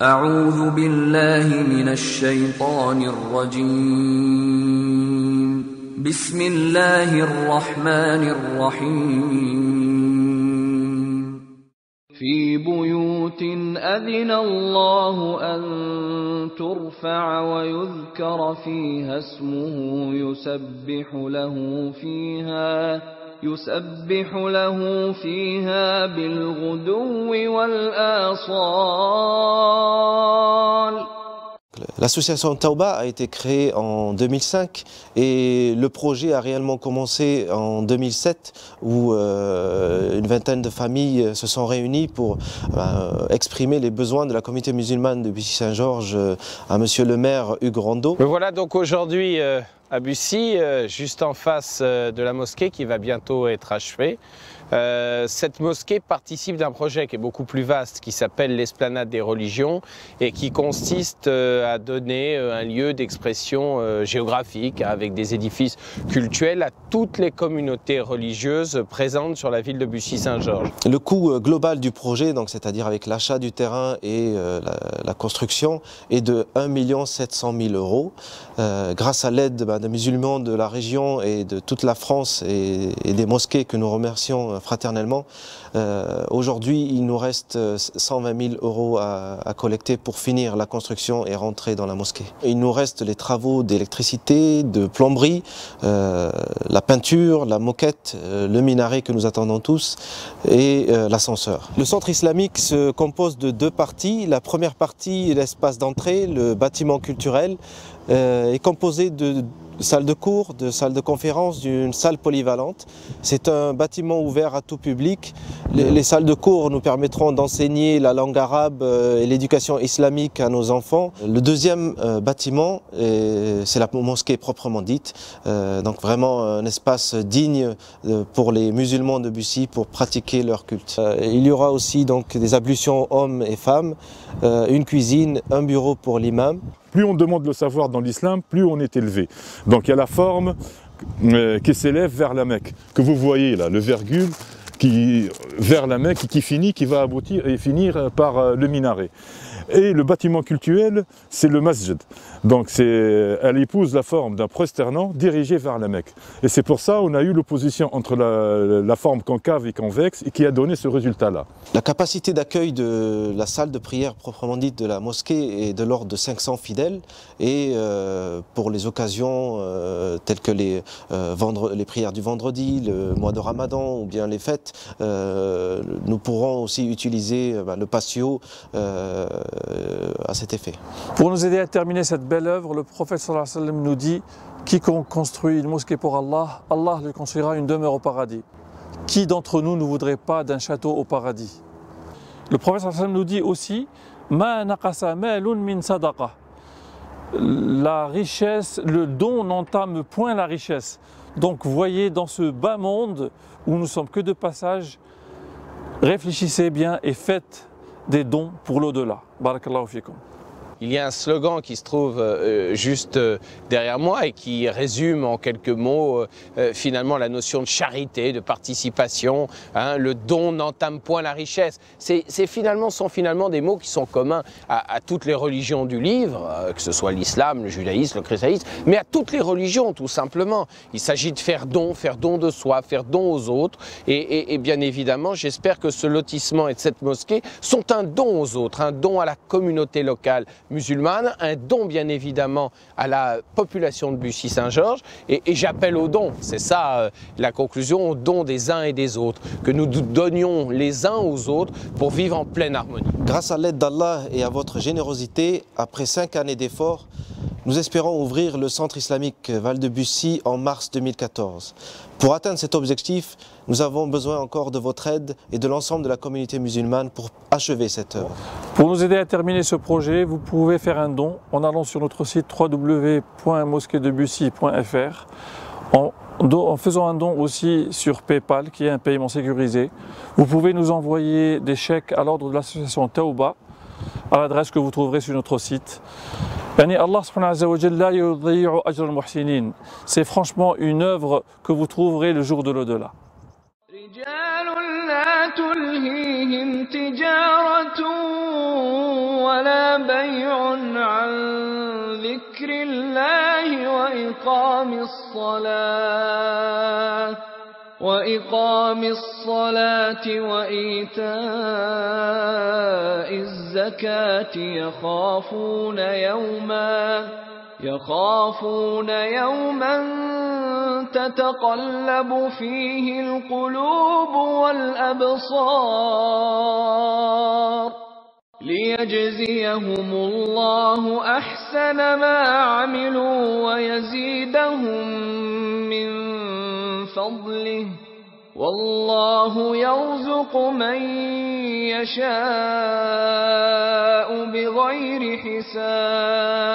أعوذ بالله من الشيطان الرجيم بسم الله الرحمن الرحيم في بيوت أذن الله أن ترفع ويذكر فيها اسمه يسبح له فيها بالغدو والآصال. L'association Tawba a été créée en 2005 et le projet a réellement commencé en 2007 où une vingtaine de familles se sont réunies pour exprimer les besoins de la communauté musulmane de Bussy-Saint-Georges à monsieur le maire Hugues Rondeau. Me voilà donc aujourd'hui à Bussy, juste en face de la mosquée qui va bientôt être achevée. Cette mosquée participe d'un projet qui est beaucoup plus vaste, qui s'appelle l'Esplanade des religions et qui consiste à donner un lieu d'expression géographique avec des édifices cultuels à toutes les communautés religieuses présentes sur la ville de Bussy-Saint-Georges. Le coût global du projet, c'est-à-dire avec l'achat du terrain et la construction, est de 1 700 000 €. Grâce à l'aide des musulmans de la région et de toute la France et des mosquées que nous remercions fraternellement, aujourd'hui il nous reste 120 000 € à collecter pour finir la construction et rentrer dans la mosquée. Il nous reste les travaux d'électricité, de plomberie, la peinture, la moquette, le minaret que nous attendons tous et l'ascenseur. Le centre islamique se compose de deux parties. La première partie, l'espace d'entrée, le bâtiment culturel, est composé de salles de cours, de salles de conférence, d'une salle polyvalente. C'est un bâtiment ouvert à tout public. Les salles de cours nous permettront d'enseigner la langue arabe et l'éducation islamique à nos enfants. Le deuxième bâtiment, c'est la mosquée proprement dite, donc vraiment un espace digne pour les musulmans de Bussy pour pratiquer leur culte. Il y aura aussi donc des ablutions hommes et femmes, une cuisine, un bureau pour l'imam. Plus on demande le savoir dans l'islam, plus on est élevé. Donc il y a la forme qui s'élève vers la Mecque, que vous voyez là, le virgule qui vers la Mecque qui va aboutir et finir par le minaret. Et le bâtiment cultuel, c'est le masjid. Donc elle épouse la forme d'un prosternant dirigé vers la Mecque. Et c'est pour ça qu'on a eu l'opposition entre la forme concave et convexe et qui a donné ce résultat-là. La capacité d'accueil de la salle de prière proprement dite de la mosquée est de l'ordre de 500 fidèles. Et pour les occasions telles que les prières du vendredi, le mois de Ramadan ou bien les fêtes, nous pourrons aussi utiliser le patio à cet effet. Pour nous aider à terminer cette belle œuvre, le prophète sallallahu alayhi wa sallam nous dit: quiconque construit une mosquée pour Allah, Allah lui construira une demeure au paradis. Qui d'entre nous ne voudrait pas d'un château au paradis? Le prophète sallallahu alayhi wa sallam nous dit aussi: Ma naqasa malun min sadaqa. La richesse, le don n'entame point la richesse. Donc voyez, dans ce bas monde où nous sommes que de passage, réfléchissez bien et faites des dons pour l'au-delà. Barakallahu fikum. Il y a un slogan qui se trouve juste derrière moi et qui résume en quelques mots finalement la notion de charité, de participation. Le don n'entame point la richesse. Sont finalement des mots qui sont communs à toutes les religions du livre, que ce soit l'islam, le judaïsme, le christianisme, mais à toutes les religions tout simplement. Il s'agit de faire don de soi, faire don aux autres. Et bien évidemment, j'espère que ce lotissement et cette mosquée sont un don aux autres, un don à la communauté locale musulmane, un don bien évidemment à la population de Bussy-Saint-Georges et j'appelle au don, c'est ça la conclusion, au don des uns et des autres, que nous donnions les uns aux autres pour vivre en pleine harmonie. Grâce à l'aide d'Allah et à votre générosité, après 5 années d'efforts, nous espérons ouvrir le centre islamique Val de Bussy en mars 2014. Pour atteindre cet objectif, nous avons besoin encore de votre aide et de l'ensemble de la communauté musulmane pour achever cette œuvre. Pour nous aider à terminer ce projet, vous pouvez faire un don en allant sur notre site www.mosquedebussy.fr, en faisant un don aussi sur PayPal, qui est un paiement sécurisé. Vous pouvez nous envoyer des chèques à l'ordre de l'association Tawba, à l'adresse que vous trouverez sur notre site. C'est franchement une œuvre que vous trouverez le jour de l'au-delà. ولا وإقام الصلاة وإيتاء الزكاة يخافون يوما تتقلب فيه القلوب والأبصار ليجزيهم الله أحسن ما عملوا ويزيدهم من فضله والله يرزق من يشاء بغير حساب